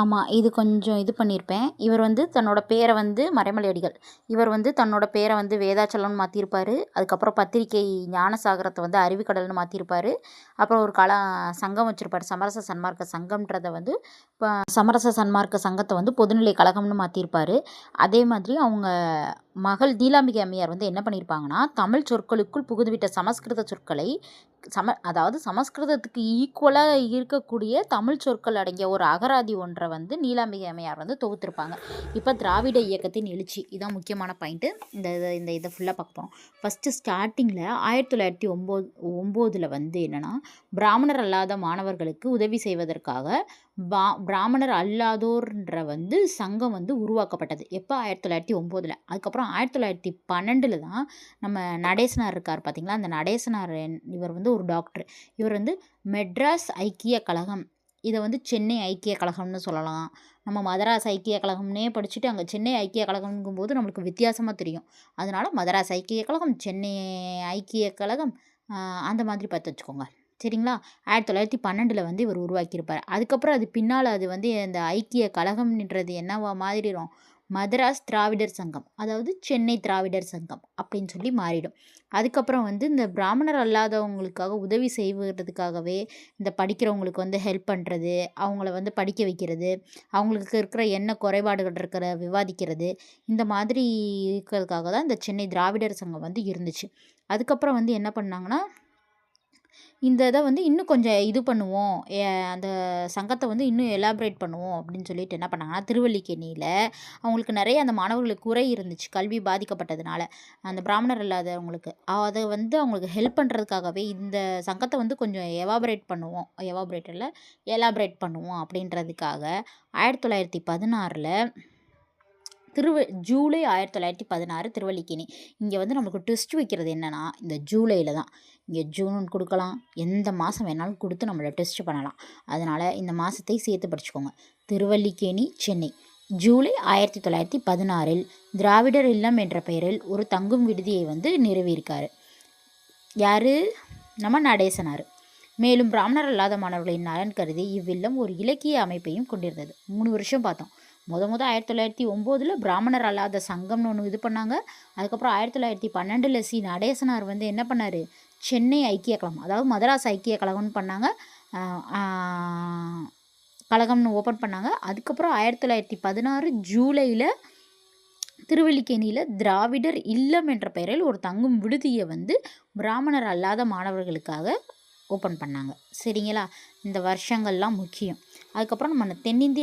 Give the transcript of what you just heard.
ஆமாம், இது கொஞ்சம் இது பண்ணியிருப்பேன். இவர் வந்து தன்னோட பேரை வந்து மறைமலை அடிகள். இவர் வந்து தன்னோட பேரை வந்து வேதாச்சலம்னு மாற்றிருப்பார். அதுக்கப்புறம் பத்திரிகை ஞானசாகரத்தை வந்து அறிவுக்கடல்னு மாற்றிருப்பார். அப்புறம் ஒரு சங்கம் வச்சுருப்பார். சமரச சன்மார்க்க சங்கம்ன்றதை வந்து இப்போ சமரச சன்மார்க்க சங்கத்தை வந்து பொதுநிலை கழகம்னு மாற்றிருப்பார். அதே மாதிரி அவங்க மகள் நீலாம்பிகை அம்மையார் வந்து என்ன பண்ணியிருப்பாங்கன்னா, தமிழ் சொற்களுக்குள் புகுந்துவிட்ட சமஸ்கிருத சொற்களை அதாவது சமஸ்கிருதத்துக்கு ஈக்குவலாக இருக்கக்கூடிய தமிழ் சொற்கள் அடங்கிய ஒரு அகராதி ஒன்றை வந்து நீலாம்பிகை அம்மையார் வந்து தொகுத்திருப்பாங்க. இப்போ திராவிட இயக்கத்தின் எழுச்சி இதான் முக்கியமான பாயிண்ட்டு. இதை ஃபுல்லாக பார்க்க போகிறோம். ஃபஸ்ட்டு ஸ்டார்டிங்கில் 1909 வந்து என்னென்னா, பிராமணர் அல்லாத மாணவர்களுக்கு உதவி செய்வதற்காக பிராமணர் அல்லாதோர்ன்ற வந்து சங்கம் வந்து உருவாக்கப்பட்டது. எப்போ? 1909. அதுக்கப்புறம் 1912 தான் நம்ம நடேசனார் இருக்கார் பார்த்தீங்களா, அந்த நடேசனார் இவர் வந்து ஒரு டாக்டர். இவர் வந்து மெட்ராஸ் ஐக்கிய கழகம், இதை வந்து சென்னை ஐக்கிய கழகம்னு சொல்லலாம். நம்ம மதராஸ் ஐக்கிய கழகம்னே படிச்சுட்டு அங்கே சென்னை ஐக்கிய கழகங்கும்போது நம்மளுக்கு வித்தியாசமாக தெரியும். அதனால் மதராஸ் ஐக்கிய கழகம், சென்னை ஐக்கிய கழகம், அந்த மாதிரி பார்த்து வச்சுக்கோங்க. சரிங்களா? 1912 வந்து இவர் உருவாக்கியிருப்பார். அதுக்கப்புறம் அது பின்னால் அது வந்து இந்த ஐக்கிய கழகம்ன்றது என்னவா மாறிடும்? மதராஸ் திராவிடர் சங்கம், அதாவது சென்னை திராவிடர் சங்கம் அப்படின்னு சொல்லி மாறிடும். அதுக்கப்புறம் வந்து இந்த பிராமணர் அல்லாதவங்களுக்காக உதவி செய்வதுக்காகவே இந்த படிக்கிறவங்களுக்கு வந்து ஹெல்ப் பண்ணுறது, அவங்கள வந்து படிக்க வைக்கிறது, அவங்களுக்கு இருக்கிற என்ன குறைபாடுகள் இருக்கிற விவாதிக்கிறது, இந்த மாதிரி இருக்கிறதுக்காக தான் இந்த சென்னை திராவிடர் சங்கம் வந்து இருந்துச்சு. அதுக்கப்புறம் வந்து என்ன பண்ணாங்கன்னா, இந்த இதை வந்து இன்னும் கொஞ்சம் இது பண்ணுவோம், அந்த சங்கத்தை வந்து இன்னும் எலாபரேட் பண்ணுவோம் அப்படின்னு சொல்லிட்டு என்ன பண்ணாங்கன்னா, திருவல்லிக்கேணியில் அவங்களுக்கு நிறைய அந்த மாணவர்களுக்கு குறை இருந்துச்சு கல்வி பாதிக்கப்பட்டதுனால, அந்த பிராமணர் இல்லாதவங்களுக்கு. அதை வந்து அவங்களுக்கு ஹெல்ப் பண்ணுறதுக்காகவே இந்த சங்கத்தை வந்து கொஞ்சம் எலாபரேட் பண்ணுவோம் அப்படின்றதுக்காக 1916 ஜூலை 1916 திருவல்லிக்கேணி. இங்கே வந்து நம்மளுக்கு ட்விஸ்ட் வைக்கிறது என்னென்னா, இந்த ஜூலையில் தான். இங்கே ஜூன் கொடுக்கலாம், எந்த மாதம் வேணாலும் கொடுத்து நம்மளை டெஸ்ட் பண்ணலாம். அதனால் இந்த மாதத்தை சேர்த்து படிச்சுக்கோங்க. திருவல்லிக்கேணி, சென்னை, ஜூலை 1916 திராவிடர் இல்லம் என்ற பெயரில் ஒரு தங்கும் விடுதியை வந்து நிறுவியிருக்காரு. யார்? நம்ம நடேசனார். மேலும் பிராமணர் அல்லாத மாணவர்களின் நலன் கருதி இவ்வில்லம் ஒரு இலக்கிய அமைப்பையும் கொண்டிருந்தது. 3 வருஷம் பார்த்தோம். 1909 பிராமணர் அல்லாத சங்கம்னு ஒன்று இது பண்ணாங்க. அதுக்கப்புறம் 1912 நடேசனார் வந்து என்ன பண்ணார்? சென்னை ஐக்கிய கழகம், அதாவது மதராஸ் ஐக்கிய கழகம்னு பண்ணாங்க, கழகம்னு ஓப்பன் பண்ணாங்க. அதுக்கப்புறம் 1916 ஜூலையில் திருவல்லிக்கேணியில் திராவிடர் இல்லம் என்ற பெயரில் ஒரு தங்கும் விடுதியை வந்து பிராமணர் அல்லாத மாணவர்களுக்காக ஓப்பன் பண்ணாங்க. சரிங்களா? இந்த வருஷங்கள்லாம் முக்கியம். அதுக்கப்புறம் நம்ம தென்னிந்திய